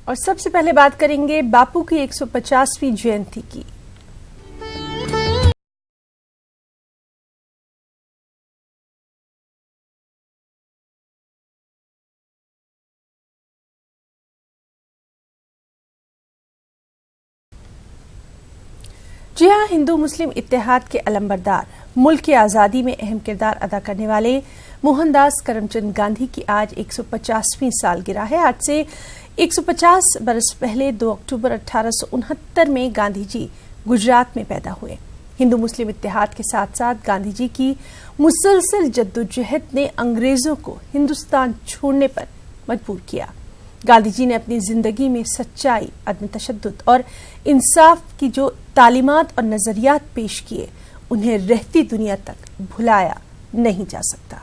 और सबसे पहले बात करेंगे बापू की 150वीं जयंती की। जी हाँ, हिंदू मुस्लिम इत्तेहाद के अलंबरदार, मुल्क की आज़ादी में अहम किरदार अदा करने वाले मोहनदास करमचंद गांधी की आज 150वीं सालगिरह है। आज से 150 बरस पहले 2 अक्टूबर 1869 में गांधी जी गुजरात में पैदा हुए। हिंदू मुस्लिम इत्तेहाद के साथ साथ गांधी जी की मुसलसल जद्दोजहद ने अंग्रेजों को हिंदुस्तान छोड़ने पर मजबूर किया। गांधी जी ने अपनी जिंदगी में सच्चाई, अदम तशद्दुद और इंसाफ की जो तालीमात और नजरियात पेश किए, उन्हें रहती दुनिया तक भुलाया नहीं जा सकता।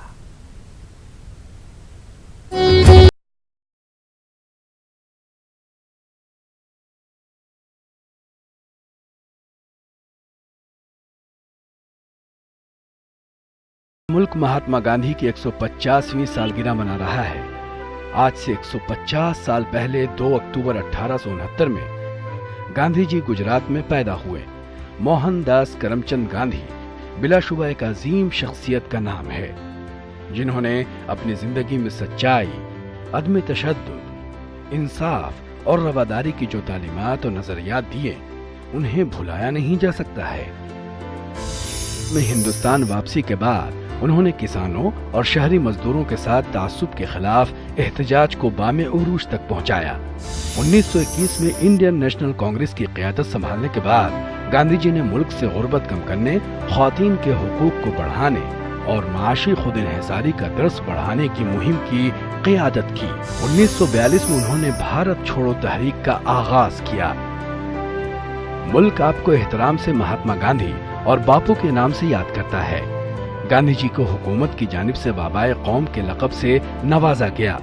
मुल्क महात्मा गांधी की 150वीं सालगिरह मना रहा है। आज से 150 साल पहले 2 अक्टूबर 1869 में गांधी जी गुजरात में पैदा हुए। मोहनदास करमचंद गांधी बिलाशुबा एक अजीम शख्सियत का नाम है, जिन्होंने अपनी जिंदगी में सच्चाई, अदम तशद्दुद, इंसाफ और रवादारी की जो तालीमात और नजरियात दिए, उन्हें भुलाया नहीं जा सकता है। में हिंदुस्तान वापसी के बाद उन्होंने किसानों और शहरी मजदूरों के साथ तासुब के खिलाफ एहतजाज को बामे उरूज तक पहुंचाया। 1921 में इंडियन नेशनल कांग्रेस की क़यादत संभालने के बाद गांधी जी ने मुल्क से गुर्बत कम करने, ख्वातीन के हुकूक को बढ़ाने और माशी खुद इन्हिसारी का दर्स बढ़ाने की मुहिम की क़यादत की। 1942 में उन्होंने भारत छोड़ो तहरीक का आगाज किया। मुल्क आपको एहतराम से महात्मा गांधी और बापू के नाम से याद करता है। गांधी जी को हुकूमत की जानिब से बाबाए कौम के लक़ब से नवाजा गया।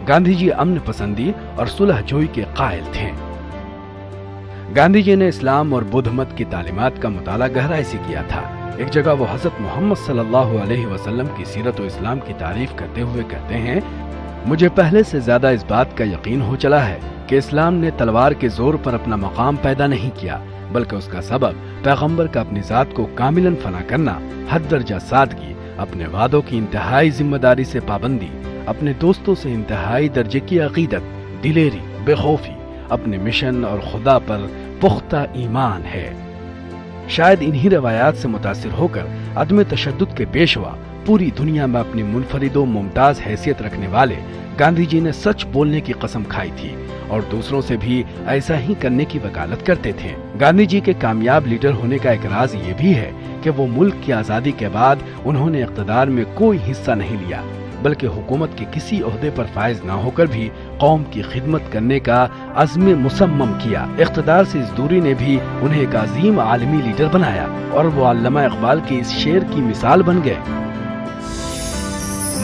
गांधी जी अमन पसंदी और सुलह जोई के कायल थे। गांधी जी ने इस्लाम और बुद्ध मत की तालीमात का मुताला गहराई से किया था। एक जगह वो हज़रत मोहम्मद सल्लल्लाहु अलैहि वसल्लम की सीरत और इस्लाम की तारीफ करते हुए कहते हैं, मुझे पहले से ज्यादा इस बात का यकीन हो चला है कि इस्लाम ने तलवार के जोर पर अपना मकाम पैदा नहीं किया, बल्कि उसका सबब पैगंबर का अपनी जात को कामिलन फना करना, हद दर्जा सादगी, अपने वादों की इंतहाई जिम्मेदारी से पाबंदी, अपने दोस्तों से इंतहाई दर्जे की अकीदत, दिलेरी, बेखौफी, अपने मिशन और खुदा पर पुख्ता ईमान है। शायद इन्हीं रवायात से मुतासिर होकर अदम तशद्दुद के पेशवा, पूरी दुनिया में अपनी मुनफरिद व मुमताज हैसियत रखने वाले गांधी जी ने सच बोलने की कसम खाई थी और दूसरों से भी ऐसा ही करने की वकालत करते थे। गांधी जी के कामयाब लीडर होने का एक राज ये भी है कि वो मुल्क की आज़ादी के बाद उन्होंने इक़्तिदार में कोई हिस्सा नहीं लिया, बल्कि हुकूमत के किसी ओहदे पर फायज न होकर भी कौम की खिदमत करने का अज़्म मुसम्मम किया। इक़्तिदार से इस दूरी ने भी उन्हें एक अजीम आलमी लीडर बनाया और वो अल्लामा इक़बाल के इस शेर की मिसाल बन गए।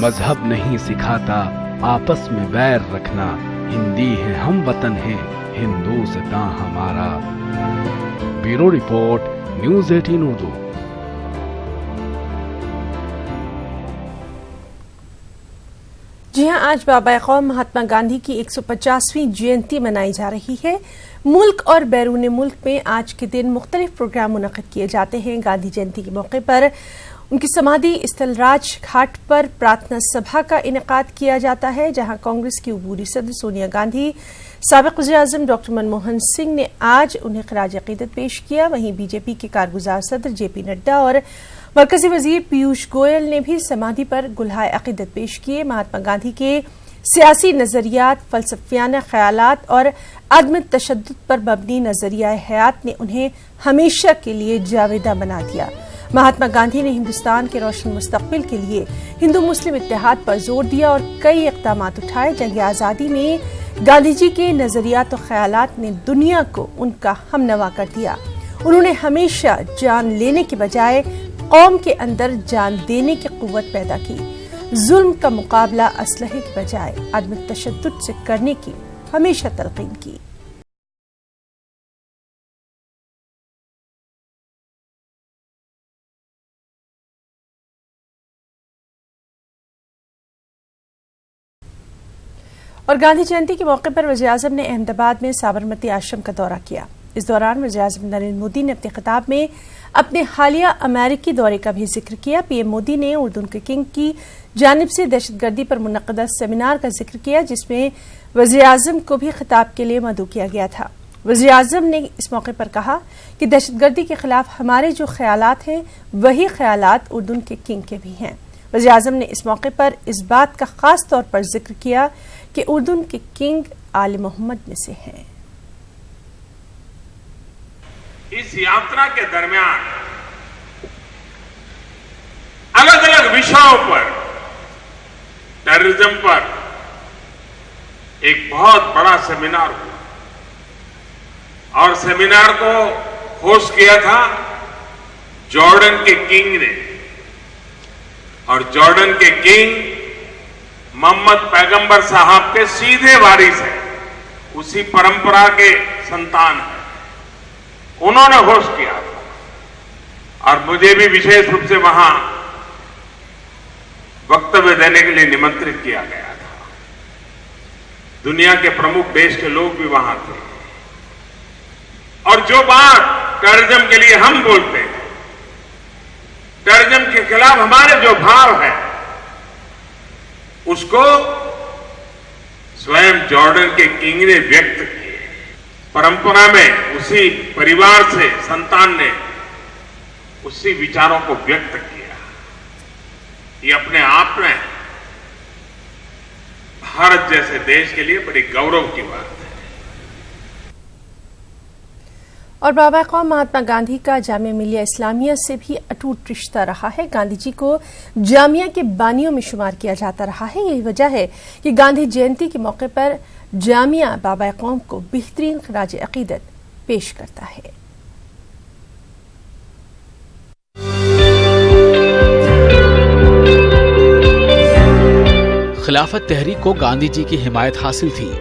मजहब नहीं सिखाता आपस में वैर रखना, हिंदी है हम वतन है हिंदू से ता हमारा। Bureau report, news 18 Urdu. जी हां, आज बाबा कौम महात्मा गांधी की 150वीं जयंती मनाई जा रही है। मुल्क और बैरून मुल्क में आज के दिन मुख्तलिफ प्रोग्राम मुनक़िद किए जाते हैं। गांधी जयंती के मौके पर उनकी समाधि स्थल राज घाट पर प्रार्थना सभा का इनेकाद किया जाता है, जहां कांग्रेस की अबूरी सदर सोनिया गांधी, साबिक़ वज़ीर-ए-आज़म डॉक्टर मनमोहन सिंह ने आज उन्हें ख़िराज अक़ीदत पेश किया। वहीं बीजेपी के कारगुजार सदर जेपी नड्डा और मरकजी वजीर पीयूष गोयल ने भी समाधि पर गुलहाए अक़ीदत पेश किए। महात्मा गांधी के सियासी नजरियात, फलसफियाना ख्यालात और अदम तशद्दुद पर मबनी नजरिया हयात ने उन्हें हमेशा के लिए जावेदा बना दिया। महात्मा गांधी ने हिंदुस्तान के रोशन मुस्तक़बिल के लिए हिंदू मुस्लिम इत्तेहाद पर जोर दिया और कई इक़दाम उठाए। जंग आज़ादी में गांधी जी के नजरियात और ख्यालात ने दुनिया को उनका हमनवा कर दिया। उन्होंने हमेशा जान लेने के बजाय कौम के अंदर जान देने की कुव्वत पैदा की। जुल्म का मुकाबला असलहे के बजाय अदम तशद्दुद से करने की हमेशा तलकीन की। और गांधी जयंती के मौके पर वज़ीर-ए-आज़म ने अहमदाबाद में साबरमती आश्रम का दौरा किया। इस दौरान वज़ीर-ए-आज़म नरेंद्र मोदी ने अपने खिताब में अपने हालिया अमेरिकी दौरे का भी जिक्र किया। पीएम मोदी ने उर्दू के किंग की जानिब से दहशतगर्दी पर मुनक़दा सेमिनार का जिक्र किया, जिसमें वज़ीर-ए-आज़म को भी खिताब के लिए मदऊ किया गया था। वज़ीर-ए-आज़म ने इस मौके पर कहा कि दहशतगर्दी के खिलाफ हमारे जो ख्यालात हैं वही ख्यालात उर्दू के किंग के भी हैं। वज़ीर-ए-आज़म ने इस मौके पर इस बात का खास तौर पर जिक्र किया कि उर्दू के किंग आले मोहम्मद में से हैं। इस यात्रा के दरमियान अलग अलग विषयों पर, टेररिज्म पर एक बहुत बड़ा सेमिनार हुआ और सेमिनार को होस्ट किया था जॉर्डन के किंग ने। और जॉर्डन के किंग मोहम्मद पैगंबर साहब के सीधे वारिस हैं, उसी परंपरा के संतान हैं। उन्होंने होस्ट किया था और मुझे भी विशेष रूप से वहां वक्तव्य देने के लिए निमंत्रित किया गया था। दुनिया के प्रमुख देश के लोग भी वहां थे और जो बात टेररिज्म के लिए हम बोलते हैं, टेररिज्म के खिलाफ हमारे जो भाव है, उसको स्वयं जॉर्डन के किंग ने व्यक्त किया। परंपरा में उसी परिवार से संतान ने उसी विचारों को व्यक्त किया। ये अपने आप में भारत जैसे देश के लिए बड़ी गौरव की बात है। और बाबा कौम महात्मा गांधी का जामिया मिलिया इस्लामिया से भी अटूट रिश्ता रहा है। गांधी जी को जामिया के बानियों में शुमार किया जाता रहा है। यही वजह है कि गांधी जयंती के मौके पर जामिया बाबा कौम को बेहतरीन खराज अकीदत पेश करता है। खिलाफत तहरीक को गांधी जी की हिमायत हासिल थी।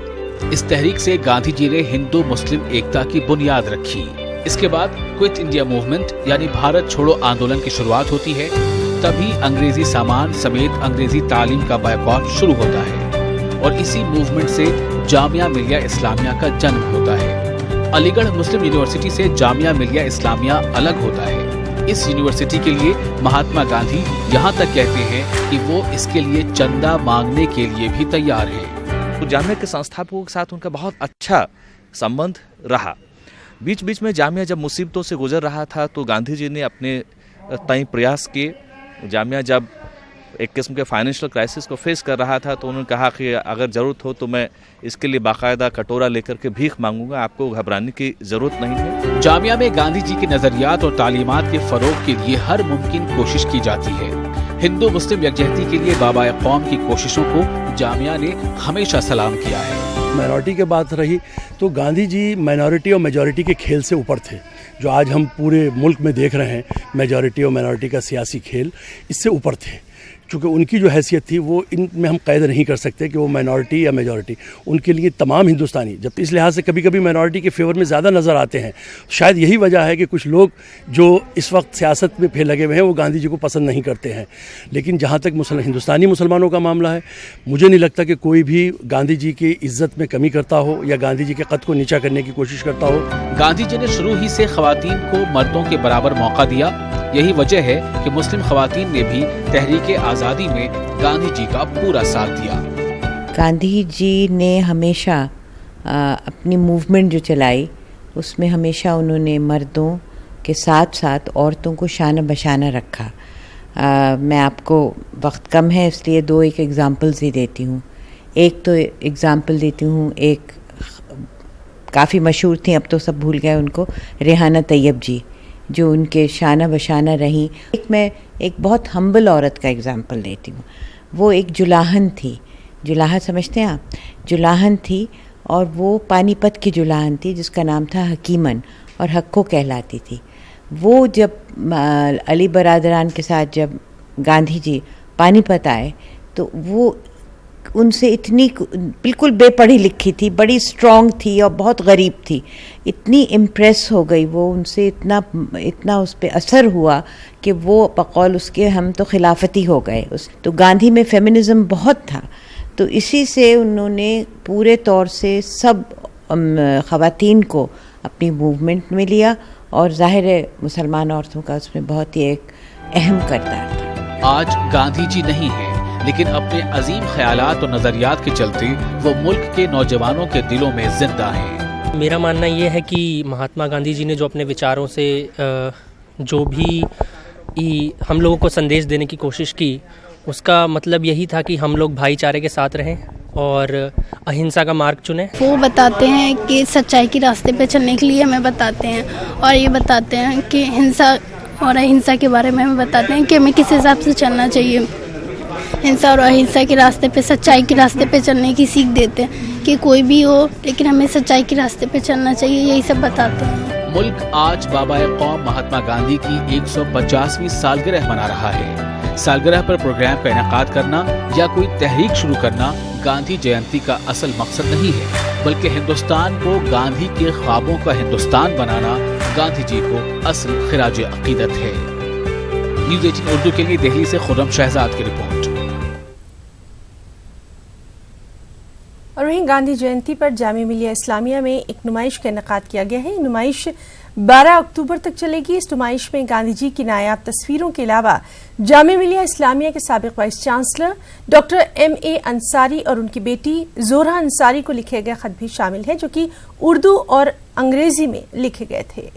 इस तहरीक से गांधी जी ने हिंदू मुस्लिम एकता की बुनियाद रखी। इसके बाद क्विट इंडिया मूवमेंट यानी भारत छोड़ो आंदोलन की शुरुआत होती है। तभी अंग्रेजी सामान समेत अंग्रेजी तालीम का बायकॉट शुरू होता है और इसी मूवमेंट से जामिया मिलिया इस्लामिया का जन्म होता है। अलीगढ़ मुस्लिम यूनिवर्सिटी से जामिया मिलिया इस्लामिया अलग होता है। इस यूनिवर्सिटी के लिए महात्मा गांधी यहाँ तक कहते हैं कि वो इसके लिए चंदा मांगने के लिए भी तैयार है। तो जामिया के संस्थापकों के साथ उनका बहुत अच्छा संबंध रहा। बीच बीच में जामिया जब मुसीबतों से गुजर रहा था तो गांधी जी ने अपने तय प्रयास किए। जामिया जब एक किस्म के फाइनेंशियल क्राइसिस को फेस कर रहा था तो उन्होंने कहा कि अगर ज़रूरत हो तो मैं इसके लिए बाकायदा कटोरा लेकर के भीख मांगूंगा, आपको घबराने की ज़रूरत नहीं है। जामिया में गांधी जी के नज़रियात और तालीमात के फ़रोग के लिए हर मुमकिन कोशिश की जाती है। हिंदू मुस्लिम यकजहती के लिए बाबा कौम की कोशिशों को जामिया ने हमेशा सलाम किया है। माइनॉरिटी की बात रही तो गांधी जी माइनॉरिटी और मेजॉरिटी के खेल से ऊपर थे। जो आज हम पूरे मुल्क में देख रहे हैं, मेजॉरिटी और माइनॉरिटी का सियासी खेल, इससे ऊपर थे। चूँकि उनकी जो हैसियत थी वो इनमें हम कैद नहीं कर सकते कि वो माइनॉरिटी या मेजॉरिटी, उनके लिए तमाम हिंदुस्तानी, जब इस लिहाज से कभी कभी माइनॉरिटी के फेवर में ज़्यादा नज़र आते हैं। शायद यही वजह है कि कुछ लोग जो इस वक्त सियासत में फिर लगे हुए हैं वो गांधी जी को पसंद नहीं करते हैं। लेकिन जहाँ तक हिंदुस्तानी मुसलमानों का मामला है, मुझे नहीं लगता कि कोई भी गांधी जी की इज्जत में कमी करता हो या गांधी जी के कद को नीचा करने की कोशिश करता हो। गांधी जी ने शुरू ही से खवातीन को मर्दों के बराबर मौका दिया। यही वजह है कि मुस्लिम खवातीन ने भी तहरीक आज़ादी में गांधी जी का पूरा साथ दिया। गांधी जी ने हमेशा अपनी मूवमेंट जो चलाई उसमें हमेशा उन्होंने मर्दों के साथ साथ औरतों को शाना बशाना रखा। मैं आपको वक्त कम है इसलिए दो एक एग्ज़ाम्पल्स ही देती हूँ। एक तो एग्ज़ाम्पल देती हूँ, एक काफ़ी मशहूर थी, अब तो सब भूल गए उनको, रेहाना तैयब जी, जो उनके शाना बशाना रही। मैं एक बहुत हम्बल औरत का एग्ज़ाम्पल देती हूँ। वो एक जुलाहन थी। जुलाहा समझते हैं आप? जुलाहन थी और वो पानीपत की जुलाहन थी जिसका नाम था हकीमन और हक्को कहलाती थी। वो जब अली बरादरान के साथ जब गांधी जी पानीपत आए तो वो उनसे इतनी बिल्कुल बेपढ़ी लिखी थी, बड़ी स्ट्रॉन्ग थी और बहुत गरीब थी। इतनी इम्प्रेस हो गई वो उनसे, इतना उस पर असर हुआ कि वो बकौल उसके हम तो खिलाफती हो गए। तो गांधी में फेमिनिज़म बहुत था। तो इसी से उन्होंने पूरे तौर से सब ख़वातीन को अपनी मूवमेंट में लिया और ज़ाहिर है मुसलमान औरतों का उसमें बहुत ही एक अहम किरदार था। आज गांधी जी नहीं हैं, लेकिन अपने अजीम ख्यालात और नज़रियात के चलते वो मुल्क के नौजवानों के दिलों में जिंदा हैं। मेरा मानना ये है कि महात्मा गांधी जी ने जो अपने विचारों से जो भी हम लोगों को संदेश देने की कोशिश की, उसका मतलब यही था कि हम लोग भाईचारे के साथ रहें और अहिंसा का मार्ग चुनें। वो बताते हैं कि सच्चाई के रास्ते पे चलने के लिए हमें बताते हैं और ये बताते हैं कि हिंसा और अहिंसा के बारे में हमें बताते हैं कि हमें किस हिसाब से चलना चाहिए। हिंसा और अहिंसा के रास्ते पे, सच्चाई के रास्ते पे चलने की सीख देते हैं कि कोई भी हो लेकिन हमें सच्चाई के रास्ते पे चलना चाहिए, यही सब बताते हैं। मुल्क आज बाबाए कौम महात्मा गांधी की 150वीं सालगिरह मना रहा है। सालगिरह पर प्रोग्राम का इनेकाद करना या कोई तहरीक शुरू करना गांधी जयंती का असल मकसद नहीं है, बल्कि हिंदुस्तान को गांधी के ख्वाबों का हिंदुस्तान बनाना गांधी जी को असल खिराज अकीदत है। न्यूज़ 18 उर्दू के लिए दिल्ली से खुर्रम शहजाद की रिपोर्ट। और वहीं गांधी जयंती पर जामिया मिलिया इस्लामिया में एक नुमाइश का इनेकाद किया गया है। नुमाइश 12 अक्टूबर तक चलेगी। इस नुमाइश में गांधी जी की नायाब तस्वीरों के अलावा जामिया मिलिया इस्लामिया के साबिक vice chancellor doctor M.A. Ansari और उनकी बेटी जोहरा अंसारी को लिखे गए खत भी शामिल है, जो कि उर्दू और अंग्रेजी में लिखे गए थे।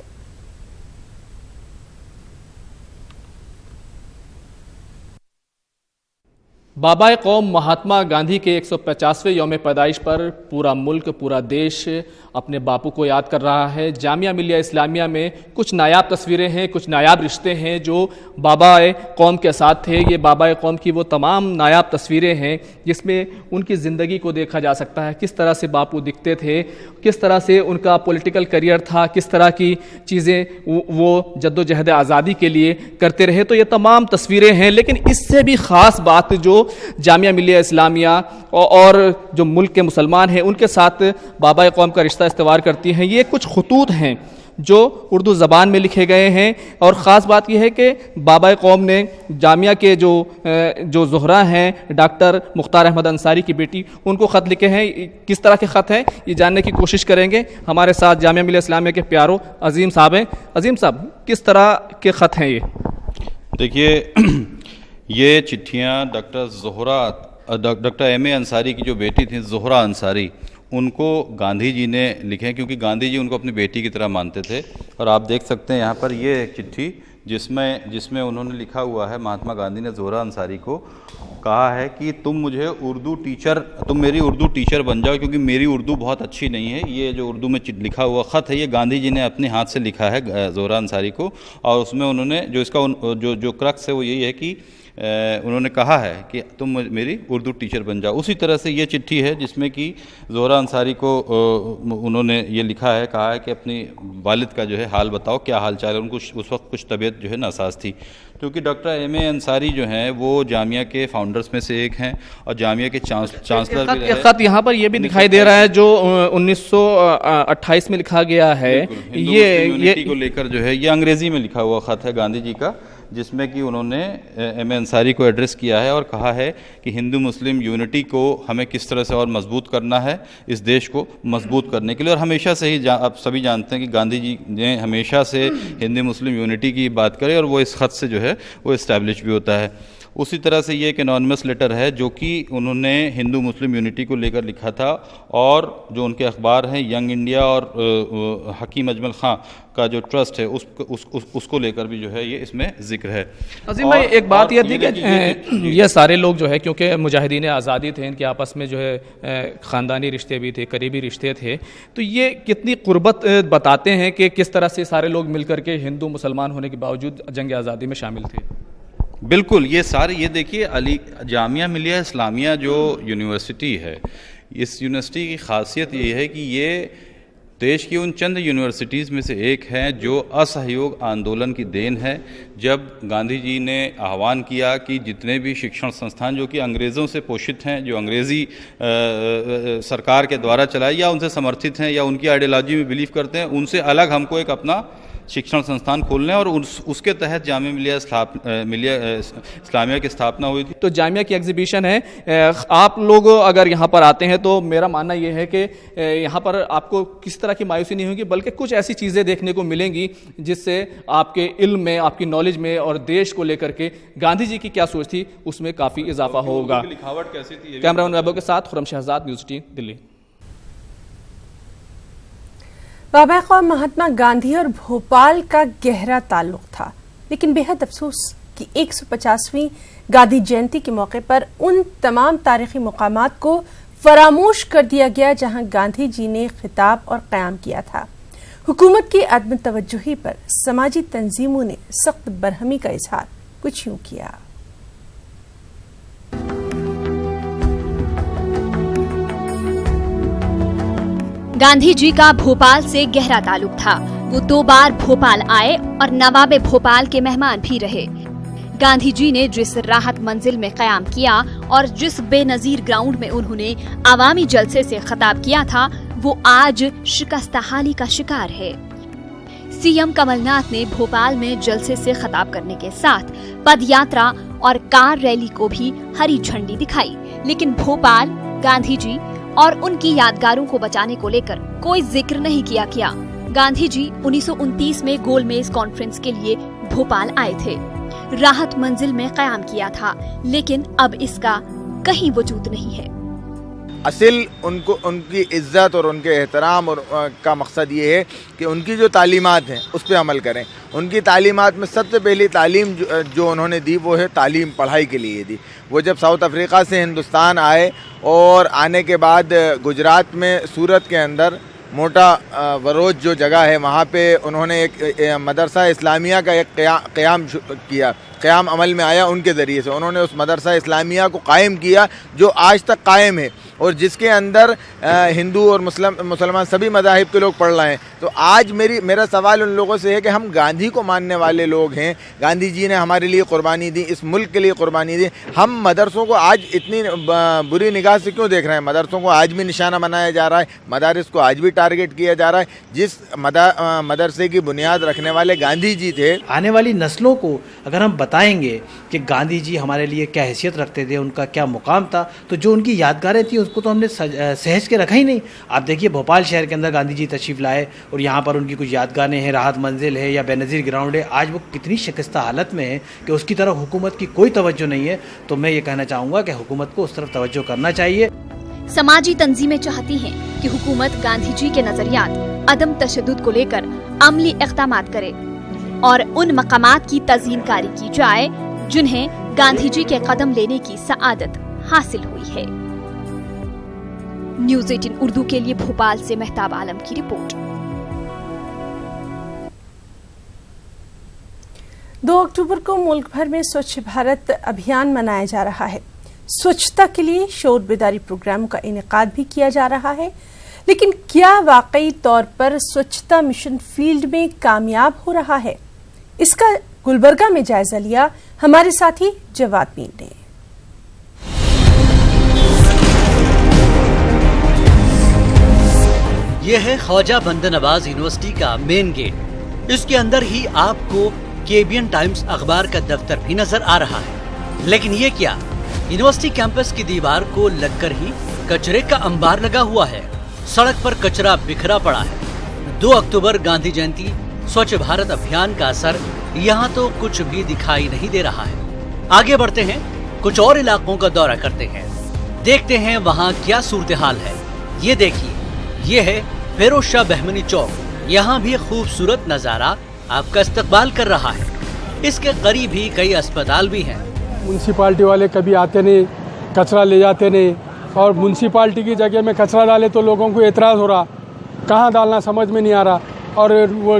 बाबाए कौम महात्मा गांधी के 150वें यौम पैदाइश पर पूरा मुल्क, पूरा देश अपने बापू को याद कर रहा है। जामिया मिलिया इस्लामिया में कुछ नायाब तस्वीरें हैं, कुछ नायाब रिश्ते हैं जो बाबाए कौम के साथ थे। ये बाबाए कौम की वो तमाम नायाब तस्वीरें हैं जिसमें उनकी ज़िंदगी को देखा जा सकता है, किस तरह से बापू दिखते थे, किस तरह से उनका पॉलिटिकल करियर था, किस तरह की चीज़ें वो जद्दोजहद आज़ादी के लिए करते रहे। तो ये तमाम तस्वीरें हैं, लेकिन इससे भी ख़ास बात जो जामिया मिलिया इस्लामिया और जो मुल्क के मुसलमान हैं उनके साथ बाबाए कौम का रिश्ता इस्तेवार करती हैं, ये कुछ खुतूत हैं जो उर्दू ज़बान में लिखे गए हैं। और ख़ास बात यह है कि बाबाए कौम ने जामिया के जो जोहरा हैं डॉक्टर मुख्तार अहमद अंसारी की बेटी, उनको ख़त लिखे हैं। किस तरह के ख़त हैं ये जानने की कोशिश करेंगे। हमारे साथ जामिया मिलिया इस्लामिया के प्यारो अजीम साहब हैं। अजीम साहब, किस तरह के ख़त हैं ये? देखिए, ये चिट्ठियाँ डॉक्टर M.A. अंसारी की जो बेटी थी जोहरा अंसारी, उनको गांधी जी ने लिखे हैं, क्योंकि गांधी जी उनको अपनी बेटी की तरह मानते थे। और आप देख सकते हैं यहाँ पर ये एक चिट्ठी जिसमें उन्होंने लिखा हुआ है, महात्मा गांधी ने जोहरा अंसारी को कहा है कि तुम मेरी उर्दू टीचर बन जाओ, क्योंकि मेरी उर्दू बहुत अच्छी नहीं है। ये जो उर्दू में लिखा हुआ ख़त है, ये गांधी जी ने अपने हाथ से लिखा है जोहरा अंसारी को। और उसमें उन्होंने जो इसका जो क्रक्स है वो यही है कि उन्होंने कहा है कि तुम मेरी उर्दू टीचर बन जाओ। उसी तरह से ये चिट्ठी है जिसमें कि जोहरा अंसारी को उन्होंने ये लिखा है, कहा है कि अपनी वालिद का जो है हाल बताओ, क्या हाल चाल है। उनको उस वक्त कुछ तबीयत जो है नासाज थी, क्योंकि डॉक्टर M.A. अंसारी जो हैं वो जामिया के फाउंडर्स में से एक हैं और जामिया के चांसलर भी रहे। खत यहाँ पर ये भी दिखाई दे रहा है जो 1928 में लिखा गया है। ये को लेकर जो है ये अंग्रेजी में लिखा हुआ खत है गांधी जी का, जिसमें कि उन्होंने M.A. अंसारी को एड्रेस किया है और कहा है कि हिंदू मुस्लिम यूनिटी को हमें किस तरह से और मजबूत करना है, इस देश को मजबूत करने के लिए। और हमेशा से ही आप सभी जानते हैं कि गांधी जी ने हमेशा से हिंदू मुस्लिम यूनिटी की बात करे और वो इस खत से जो है वो इस्टेब्लिश भी होता है। उसी तरह से ये एक एनॉनिमस लेटर है जो कि उन्होंने हिंदू मुस्लिम यूनिटी को लेकर लिखा था, और जो उनके अखबार हैं यंग इंडिया और हकीम अजमल खां का जो ट्रस्ट है उसको लेकर भी जो है ये इसमें जिक्र है। अजीम भाई, एक बात ये थी कि ये सारे लोग जो है, क्योंकि मुजाहिदीन आज़ादी थे, इनके आपस में जो है ख़ानदानी रिश्ते भी थे, करीबी रिश्ते थे, तो ये कितनी कुर्बत बताते हैं कि किस तरह से सारे लोग मिलकर के हिंदू मुसलमान होने के बावजूद जंग आज़ादी में शामिल थे। बिल्कुल, ये देखिए जामिया मिलिया इस्लामिया जो यूनिवर्सिटी है, इस यूनिवर्सिटी की खासियत ये है कि ये देश की उन चंद यूनिवर्सिटीज़ में से एक है जो असहयोग आंदोलन की देन है। जब गांधी जी ने आह्वान किया कि जितने भी शिक्षण संस्थान जो कि अंग्रेज़ों से पोषित हैं, जो अंग्रेज़ी सरकार के द्वारा चलाए या उनसे समर्थित हैं या उनकी आइडियोलॉजी में बिलीव करते हैं, उनसे अलग हमको एक अपना शिक्षण संस्थान खोलने, और उसके तहत जामिया मिलिया इस्लामिया की स्थापना हुई थी। तो जामिया की एग्जीबिशन है, आप लोग अगर यहाँ पर आते हैं तो मेरा मानना ये है कि यहाँ पर आपको किसी तरह की मायूसी नहीं होगी, बल्कि कुछ ऐसी चीज़ें देखने को मिलेंगी जिससे आपके इल्म में, आपकी नॉलेज में और देश को लेकर के गांधी जी की क्या सोच थी उसमें काफ़ी इजाफा होगा। लिखावट कैसी थी? कैमरामैन वैभव के साथ खुर्रम शहजाद, न्यूज़ 18 दिल्ली। बाबा कौम महात्मा गांधी और भोपाल का गहरा ताल्लुक था, लेकिन बेहद अफसोस कि 150वीं गांधी जयंती के मौके पर उन तमाम तारीखी मुकामात को फरामोश कर दिया गया जहां गांधी जी ने खिताब और क़याम किया था। हुकूमत की अदम तवज्जुही पर समाजी तंजीमों ने सख्त बरहमी का इजहार कुछ यूं किया। गांधी जी का भोपाल से गहरा ताल्लुक था। वो 2 बार भोपाल आए और नवाबे भोपाल के मेहमान भी रहे। गांधी जी ने जिस राहत मंजिल में क़याम किया और जिस बेनजीर ग्राउंड में उन्होंने आवामी जलसे से खिताब किया था, वो आज शिकस्तहाली का शिकार है। सीएम कमलनाथ ने भोपाल में जलसे से खिताब करने के साथ पद यात्रा और कार रैली को भी हरी झंडी दिखाई, लेकिन भोपाल, गांधी जी और उनकी यादगारों को बचाने को लेकर कोई जिक्र नहीं किया गया। गांधी जी 1929 में गोलमेज कॉन्फ्रेंस के लिए भोपाल आए थे, राहत मंजिल में क़याम किया था, लेकिन अब इसका कहीं वजूद नहीं है। असल उनको उनकी इज्जत और उनके एहतराम और का मकसद ये है कि उनकी जो तालीमात हैं उस पर अमल करें। उनकी तालीमात में सबसे पहली तालीम जो उन्होंने दी वो है तालीम पढ़ाई के लिए दी। वो जब साउथ अफ्रीका से हिंदुस्तान आए और आने के बाद गुजरात में सूरत के अंदर मोटा वरोज जो जगह है वहाँ पे उन्होंने एक मदरसा इस्लामिया का एक क़याम किया, क़याम अमल में आया। उनके ज़रिए से उन्होंने उस मदरसा इस्लामिया को कायम किया जो आज तक कायम है और जिसके अंदर हिंदू और मुसलमान सभी मज़ाहिब के लोग पढ़ रहे हैं। तो आज मेरा सवाल उन लोगों से है कि हम गांधी को मानने वाले लोग हैं, गांधी जी ने हमारे लिए कुर्बानी दी, इस मुल्क के लिए कुर्बानी दी, हम मदरसों को आज इतनी बुरी निगाह से क्यों देख रहे हैं? मदरसों को आज भी निशाना बनाया जा रहा है, मदारिस को आज भी टारगेट किया जा रहा है। जिस मदरसे की बुनियाद रखने वाले गांधी जी थे। आने वाली नस्लों को अगर हम बताएंगे कि गांधी जी हमारे लिए क्या हैसियत रखते थे, उनका क्या मुकाम था, तो जो उनकी यादगारें थी उसको तो हमने सहज के रखा ही नहीं। आप देखिए भोपाल शहर के अंदर गांधी जी तशरीफ लाए और यहाँ पर उनकी कुछ यादगारें हैं, राहत मंजिल है या बेनज़ीर ग्राउंड है। आज वो कितनी शिकस्ता हालत में है कि उसकी तरफ हुकूमत की कोई तवज्जो नहीं है। तो मैं ये कहना चाहूँगा कि हुकूमत को उस तरफ तवज्जो करना चाहिए। समाजी तंजीमें चाहती हैं कि हुकूमत गांधी जी के नजरियात अदम तशद्दुद को लेकर अमली इक़दामात करे और उन मकामात की तज़यीनकारी की जाए जिन्हें गांधी जी के कदम लेने की सआदत हासिल हुई है। न्यूज़ 18 उर्दू के लिए भोपाल से मेहताब आलम की रिपोर्ट। 2 अक्टूबर को मुल्क भर में स्वच्छ भारत अभियान मनाया जा रहा है। स्वच्छता के लिए शोर बेदारी प्रोग्रामों का इनेकाद भी किया जा रहा है, लेकिन क्या वाकई तौर पर स्वच्छता मिशन फील्ड में कामयाब हो रहा है? इसका गुलबर्गा में जायजा लिया हमारे साथी जवाद मीर ने। यह है ख्वाजा बंदा नवाज यूनिवर्सिटी का मेन गेट। इसके अंदर ही आपको केबियन टाइम्स अखबार का दफ्तर भी नजर आ रहा है। लेकिन ये क्या, यूनिवर्सिटी कैंपस की दीवार को लगकर ही कचरे का अंबार लगा हुआ है। सड़क पर कचरा बिखरा पड़ा है। 2 अक्टूबर गांधी जयंती स्वच्छ भारत अभियान का असर यहाँ तो कुछ भी दिखाई नहीं दे रहा है। आगे बढ़ते हैं, कुछ और इलाकों का दौरा करते हैं, देखते हैं वहाँ क्या सूरत हाल है। ये देखिए, ये है फिरोज शाह बहमनी चौक। यहाँ भी खूबसूरत नजारा आपका इस्तकबाल कर रहा है। इसके करीब ही कई अस्पताल भी हैं। म्यूनसिपाल्टी वाले कभी आते नहीं, कचरा ले जाते नहीं, और म्यूनसिपाल्टी की जगह में कचरा डाले तो लोगों को एतराज़ हो रहा, कहाँ डालना समझ में नहीं आ रहा। और वो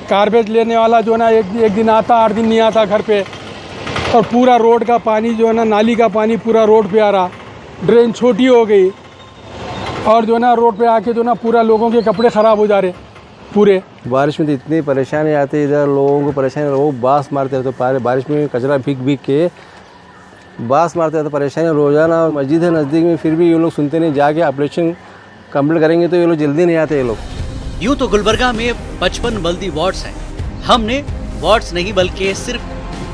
गार्बेज लेने वाला जो है ना एक दिन आता, 8 दिन नहीं आता घर पे, और पूरा रोड का पानी जो है ना, नाली का पानी पूरा रोड पे आ रहा। ड्रेन छोटी हो गई और जो है ना रोड पे आके जो ना पूरा लोगों के कपड़े ख़राब हो जा रहे पूरे। बारिश में तो इतनी परेशानी आती है, इधर लोगों को परेशानी, लोग बांस मारते रहते, तो बारिश में कचरा भीग के बांस मारते रहते, परेशानी रोजाना। मस्जिद है नज़दीक में, फिर भी ये लोग सुनते नहीं। जाके ऑपरेशन कंप्लीट करेंगे तो ये लोग जल्दी नहीं आते। ये लोग यूं तो गुलबर्गा में 55 बल्दी वार्ड्स हैं। हमने वार्ड्स नहीं बल्कि सिर्फ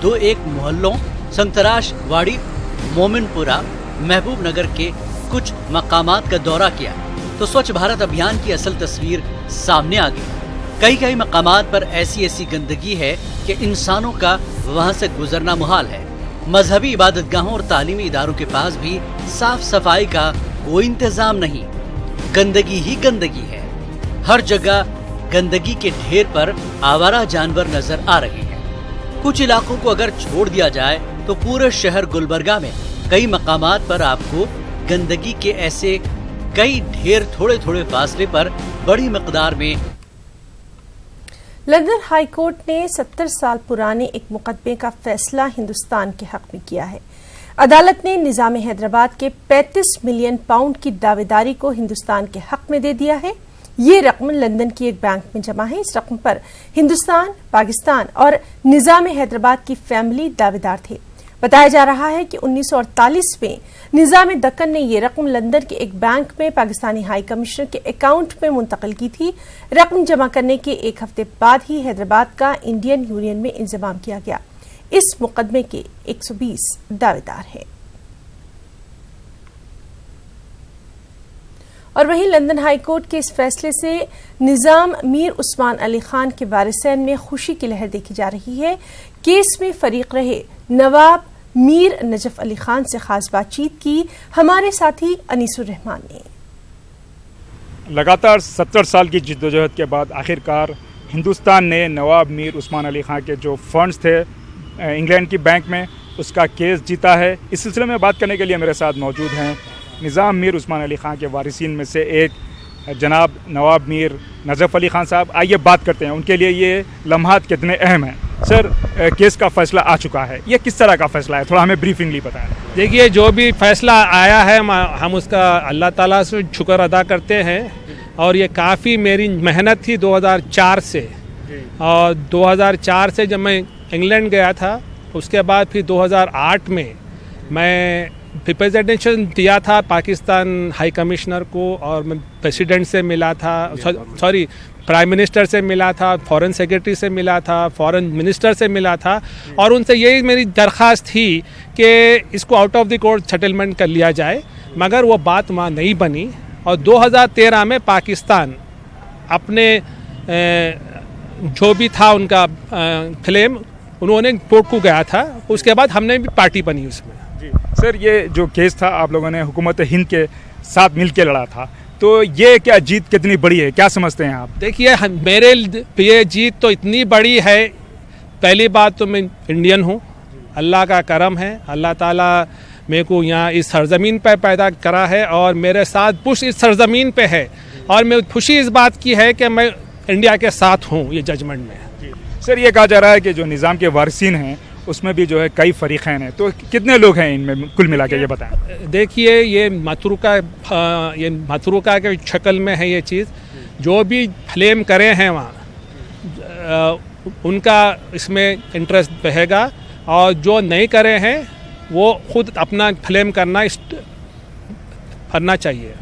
2-1 मोहल्लों संतराश वाड़ी, मोमिनपुरा, महबूब नगर के कुछ मकामात का दौरा किया तो स्वच्छ भारत अभियान की असल तस्वीर सामने आ गई। कई मकामात पर ऐसी गंदगी है कि इंसानों का वहां से गुजरना मुहाल है। मजहबी इबादतगाहों और तालीमी इदारों के पास भी साफ सफाई का कोई इंतजाम नहीं। गंदगी ही गंदगी है। हर जगह गंदगी के ढेर पर आवारा जानवर नजर आ रहे हैं। कुछ इलाकों को अगर छोड़ दिया जाए तो पूरे शहर गुलबर्गा में कई मकामात पर आपको गंदगी के ऐसे कई ढेर थोड़े फासले पर बड़ी मिकदार में। लंदन हाई कोर्ट ने 70 साल पुराने एक मुकदमे का फैसला हिंदुस्तान के हक में किया है। अदालत ने निजाम हैदराबाद के 35 मिलियन पाउंड की दावेदारी को हिंदुस्तान के हक में दे दिया है। ये रकम लंदन की एक बैंक में जमा है। इस रकम पर हिंदुस्तान, पाकिस्तान और निजाम हैदराबाद की फैमिली दावेदार थे। बताया जा रहा है कि 1948 में निजाम दक्कन ने ये रकम लंदन के एक बैंक में पाकिस्तानी हाई कमिश्नर के अकाउंट में मुंतकिल की थी। रकम जमा करने के एक हफ्ते बाद ही हैदराबाद का इंडियन यूनियन में इंजमाम किया गया। इस मुकदमे के 120 दावेदार हैं। और वहीं लंदन हाई कोर्ट के इस फैसले से निजाम मीर उस्मान अली खान के वारिसैन में खुशी की लहर देखी जा रही है। केस में फरीक रहे नवाब मीर नजफ अली खान से खास बातचीत की हमारे साथी अनीसुर रहमान ने। लगातार 70 साल की जिद्दोजहद के बाद आखिरकार हिंदुस्तान ने नवाब मीर उस्मान अली खान के जो फंड्स थे इंग्लैंड की बैंक में, उसका केस जीता है। इस सिलसिले में बात करने के लिए मेरे साथ मौजूद हैं निज़ाम मीर उस्मान अली खान के वारिसीन में से एक जनाब नवाब मीर नजफ अली खान साहब। आइए बात करते हैं उनके लिए ये लम्हात कितने अहम हैं। सर, केस का फैसला आ चुका है, ये किस तरह का फैसला है, थोड़ा हमें ब्रीफिंगली बताएं। देखिए, जो भी फैसला आया है हम उसका अल्लाह ताला से शुक्र अदा करते हैं। और ये काफ़ी मेरी मेहनत थी 2004 से, और 2004 से जब मैं इंग्लैंड गया था, उसके बाद फिर 2008 में मैं रिप्रेजेंटेशन दिया था पाकिस्तान हाई कमिश्नर को, और मैं प्रेसिडेंट से मिला था, सॉरी प्राइम मिनिस्टर से मिला था, फॉरेन सेक्रेटरी से मिला था, फॉरेन मिनिस्टर से मिला था, और उनसे यही मेरी दरख्वास्त थी कि इसको out of the court settlement कर लिया जाए, मगर वो बात वहाँ नहीं बनी। और 2013 में पाकिस्तान अपने जो भी था उनका क्लेम उन्होंने कोर्ट को गया था, उसके बाद हमने भी पार्टी बनी उसमें। सर, ये जो केस था आप लोगों ने हुकूमत हिंद के साथ मिल के लड़ा था, तो ये क्या जीत कितनी बड़ी है, क्या समझते हैं आप? देखिए, मेरे ये जीत तो इतनी बड़ी है। पहली बात तो मैं इंडियन हूँ, अल्लाह का करम है, अल्लाह ताला मेरे को यहाँ इस सरजमीन पर पैदा करा है और मेरे साथ पुश इस सरजमीन पे है, और मैं खुशी इस बात की है कि मैं इंडिया के साथ हूँ ये जजमेंट में। सर, ये कहा जा रहा है कि जो निज़ाम के वारिसीन हैं उसमें भी जो है कई फरीक़ैन हैं, तो कितने लोग हैं इनमें कुल मिला के, ये बताएं। देखिए, ये मतरूका के शक्ल में है ये चीज़। जो भी क्लेम करे हैं वहाँ उनका इसमें इंटरेस्ट रहेगा, और जो नहीं करे हैं वो खुद अपना क्लेम करना चाहिए।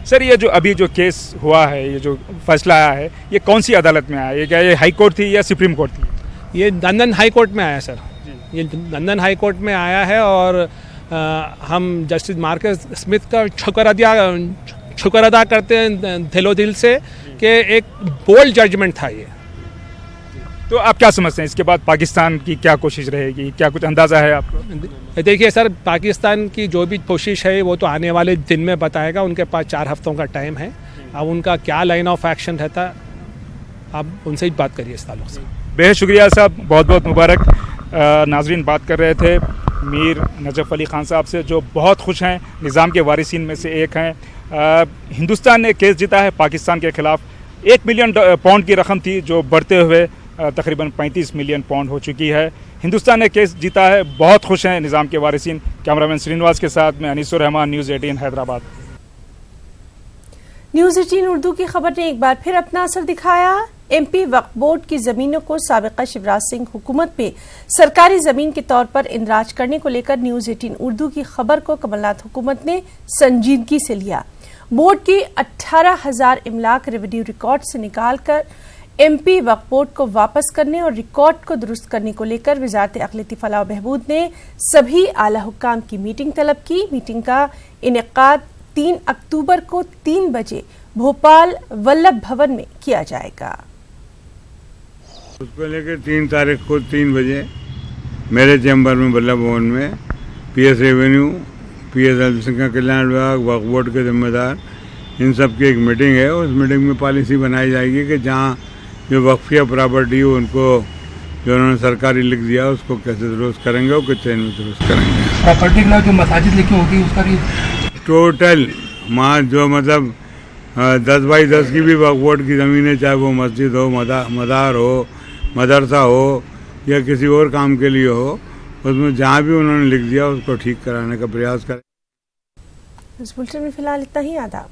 सर, ये जो अभी जो केस हुआ है, ये जो फैसला आया है, ये कौन सी अदालत में आया? ये क्या ये हाई कोर्ट थी या सुप्रीम कोर्ट थी? ये लंदन हाई कोर्ट में आया सर, ये लंदन हाई कोर्ट में आया है। और हम जस्टिस मार्कस स्मिथ का शुक्र अदा करते हैं दिलो दिल से कि एक बोल्ड जजमेंट था ये। तो आप क्या समझते हैं इसके बाद पाकिस्तान की क्या कोशिश रहेगी, क्या कुछ अंदाज़ा है आपको? देखिए सर, पाकिस्तान की जो भी कोशिश है वो तो आने वाले दिन में बताएगा। उनके पास 4 हफ्तों का टाइम है। अब उनका क्या लाइन ऑफ एक्शन रहता, आप उनसे ही बात करिए इस ताल्लुक से। बेहद शुक्रिया साहब, बहुत बहुत मुबारक। नाजरीन, बात कर रहे थे मीर नजफ अली खान साहब से, जो बहुत खुश हैं, निज़ाम के वारिसीन में से एक हैं। हिंदुस्तान ने केस जीता है पाकिस्तान के ख़िलाफ़। 1 मिलियन पाउंड की रकम थी जो बढ़ते हुए तकरीबन 35 मिलियन पाउंड हो चुकी है। हिंदुस्तान ने केस जीता है, बहुत खुश हैं निज़ाम के वारिसीन। कैमरामैन श्रीनिवास के साथ मैं अनीसुर रहमान, न्यूज़ 18 हैदराबाद। न्यूज़ 18 उर्दू की खबर ने एक बार फिर अपना असर दिखाया। MP वक्फ बोर्ड की जमीनों को साबिका शिवराज सिंह हुकूमत में सरकारी जमीन के तौर पर इंदराज करने को लेकर न्यूज़ 18 उर्दू की खबर को कमलनाथ हुकूमत ने संजीदगी से लिया। बोर्ड के 18,000 इमलाक रेवेन्यू रिकॉर्ड से निकालकर MP वक्फ बोर्ड को वापस करने और रिकॉर्ड को दुरुस्त करने को लेकर वजारत अक़लियती फलाह व बहबूद ने सभी आला हुक्काम की मीटिंग तलब की। मीटिंग का इनेकाद 3 अक्टूबर को 3 बजे भोपाल वल्लभ भवन में किया जाएगा। उसको लेकर 3 तारीख को 3 बजे मेरे चैम्बर में वल्लभ भवन में PS रेवेन्यू, PS अल्पसंख्यक कल्याण विभाग, वक्फ बोर्ड के जिम्मेदार, इन सब की एक मीटिंग है। उस मीटिंग में पॉलिसी बनाई जाएगी कि जहाँ जो वक्फिया प्रॉपर्टी हो उनको जो उन्होंने सरकारी लिख दिया उसको कैसे दुरुस्त करेंगे और कितने में दुरुस्त करेंगे। प्रॉपर्टी के जो मसाजिद लिखी होगी उसका भी टोटल वहाँ जो मतलब 10 बाई 10 की भी वक्फ बोर्ड की ज़मीन है, चाहे वो मस्जिद हो, मदार हो, मदरसा हो या किसी और काम के लिए हो, उसमें जहाँ भी उन्होंने लिख दिया उसको ठीक कराने का प्रयास करें। इस बुलेटिन में फिलहाल इतना ही। आदाब।